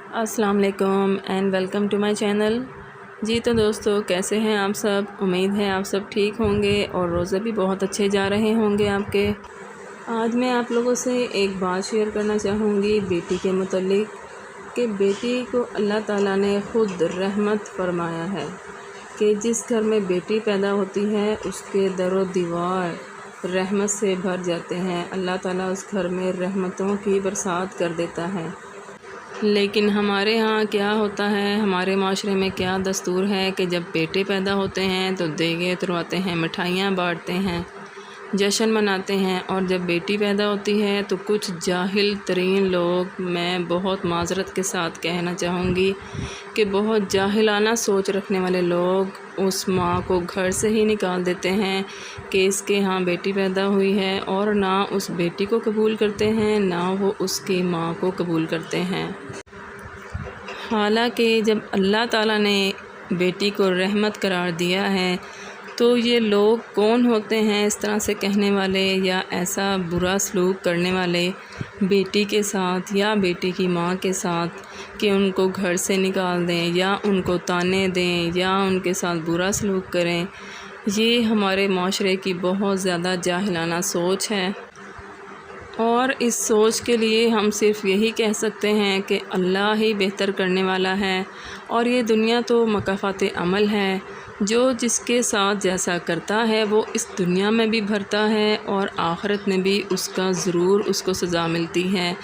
अस्सलाम वालेकुम and welcome to my channel. जी तो दोस्तों, कैसे हैं आप सब? उम्मीद है आप सब ठीक होंगे और रोज़े भी बहुत अच्छे जा रहे होंगे आपके। आज मैं आप लोगों से एक बात शेयर करना चाहूँगी बेटी के मुतल्लिक कि बेटी को अल्लाह ताला ने ख़ुद रहमत फरमाया है कि जिस घर में बेटी पैदा होती है उसके दरो दीवार रहमत से भर जाते हैं। अल्लाह ताला उस घर में रहमतों की बरसात कर देता है। लेकिन हमारे यहाँ क्या होता है, हमारे माशरे में क्या दस्तूर है कि जब बेटे पैदा होते हैं तो देगे तुरवाते हैं, मिठाइयाँ बांटते हैं, जश्न मनाते हैं। और जब बेटी पैदा होती है तो कुछ जाहिल तरीन लोग, मैं बहुत माजरत के साथ कहना चाहूँगी कि बहुत जाहिलाना सोच रखने वाले लोग उस माँ को घर से ही निकाल देते हैं कि इसके यहाँ बेटी पैदा हुई है, और ना उस बेटी को कबूल करते हैं ना वो उसकी माँ को कबूल करते हैं। हालांकि जब अल्लाह ताला ने बेटी को रहमत करार दिया है तो ये लोग कौन होते हैं इस तरह से कहने वाले या ऐसा बुरा सलूक करने वाले बेटी के साथ या बेटी की माँ के साथ कि उनको घर से निकाल दें या उनको ताने दें या उनके साथ बुरा सलूक करें। ये हमारे माशरे की बहुत ज़्यादा जाहिलाना सोच है, और इस सोच के लिए हम सिर्फ़ यही कह सकते हैं कि अल्लाह ही बेहतर करने वाला है। और ये दुनिया तो मकाफ़ात अमल है, जो जिसके साथ जैसा करता है वो इस दुनिया में भी भरता है और आखिरत में भी उसका ज़रूर उसको सज़ा मिलती है।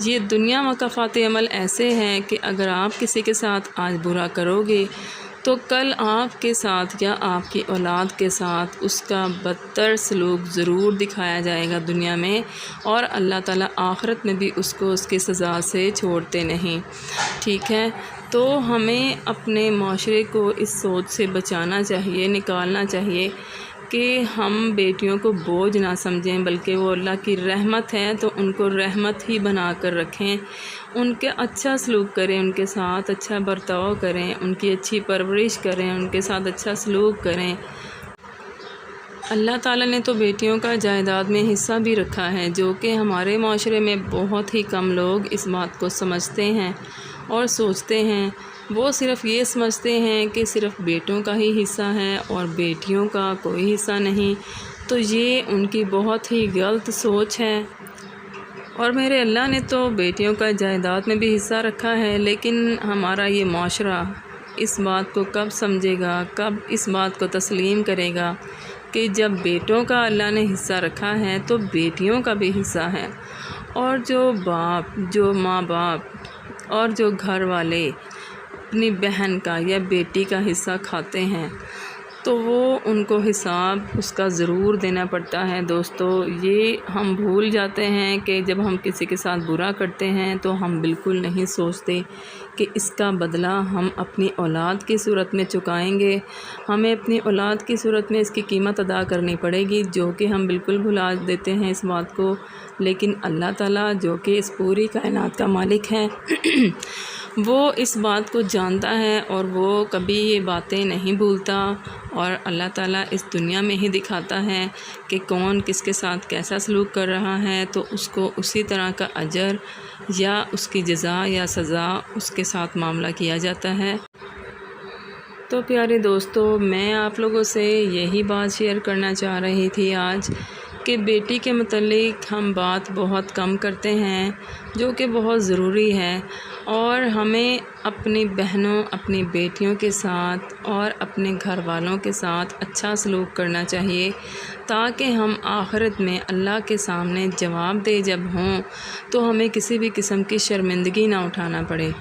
ये दुनिया मकाफ़ात अमल ऐसे हैं कि अगर आप किसी के साथ आज बुरा करोगे तो कल आपके साथ या आपकी औलाद के साथ उसका बदतर सलूक ज़रूर दिखाया जाएगा दुनिया में, और अल्लाह ताला आखिरत में भी उसको उसकी सज़ा से छोड़ते नहीं। ठीक है, तो हमें अपने माशरे को इस सोच से बचाना चाहिए, निकालना चाहिए कि हम बेटियों को बोझ ना समझें, बल्कि वो अल्लाह की रहमत है तो उनको रहमत ही बना कर रखें। उनके अच्छा सलूक करें, उनके साथ अच्छा बर्ताव करें, उनकी अच्छी परवरिश करें, उनके साथ अच्छा सलूक करें। अल्लाह ताला ने तो बेटियों का जायदाद में हिस्सा भी रखा है, जो कि हमारे माशरे में बहुत ही कम लोग इस बात को समझते हैं और सोचते हैं। वो सिर्फ़ ये समझते हैं कि सिर्फ़ बेटों का ही हिस्सा है और बेटियों का कोई हिस्सा नहीं। तो ये उनकी बहुत ही गलत सोच है। और मेरे अल्लाह ने तो बेटियों का जायदाद में भी हिस्सा रखा है, लेकिन हमारा ये माशरा इस बात को कब समझेगा, कब इस बात को तस्लीम करेगा कि जब बेटों का अल्लाह ने हिस्सा रखा है तो बेटियों का भी हिस्सा है। और जो बाप, जो माँ बाप और जो घर वाले अपनी बहन का या बेटी का हिस्सा खाते हैं तो वो उनको हिसाब उसका ज़रूर देना पड़ता है। दोस्तों, ये हम भूल जाते हैं कि जब हम किसी के साथ बुरा करते हैं तो हम बिल्कुल नहीं सोचते कि इसका बदला हम अपनी औलाद की सूरत में चुकाएंगे। हमें अपनी औलाद की सूरत में इसकी कीमत अदा करनी पड़ेगी, जो कि हम बिल्कुल भुला देते हैं इस बात को। लेकिन अल्लाह ताला, जो कि इस पूरी कायनात का मालिक है वो इस बात को जानता है और वो कभी ये बातें नहीं भूलता। और अल्लाह ताला इस दुनिया में ही दिखाता है कि कौन किसके साथ कैसा सलूक कर रहा है, तो उसको उसी तरह का अजर या उसकी जज़ा या सज़ा उसके साथ मामला किया जाता है। तो प्यारे दोस्तों, मैं आप लोगों से यही बात शेयर करना चाह रही थी आज कि बेटी के मुतल्लिक हम बात बहुत कम करते हैं, जो कि बहुत ज़रूरी है। और हमें अपनी बहनों, अपनी बेटियों के साथ और अपने घर वालों के साथ अच्छा सलूक करना चाहिए, ताकि हम आखिरत में अल्लाह के सामने जवाब दे जब हों तो हमें किसी भी किस्म की शर्मिंदगी ना उठाना पड़े।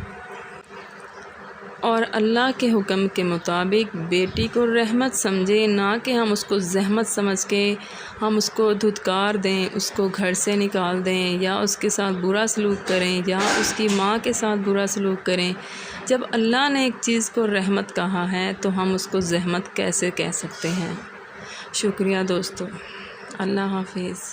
और अल्लाह के हुक्म के मुताबिक बेटी को रहमत समझे, ना कि हम उसको ज़हमत समझ के हम उसको धुतकार दें, उसको घर से निकाल दें या उसके साथ बुरा सलूक करें या उसकी माँ के साथ बुरा सलूक करें। जब अल्लाह ने एक चीज़ को रहमत कहा है तो हम उसको ज़हमत कैसे कह सकते हैं। शुक्रिया दोस्तों, अल्लाह हाफिज़।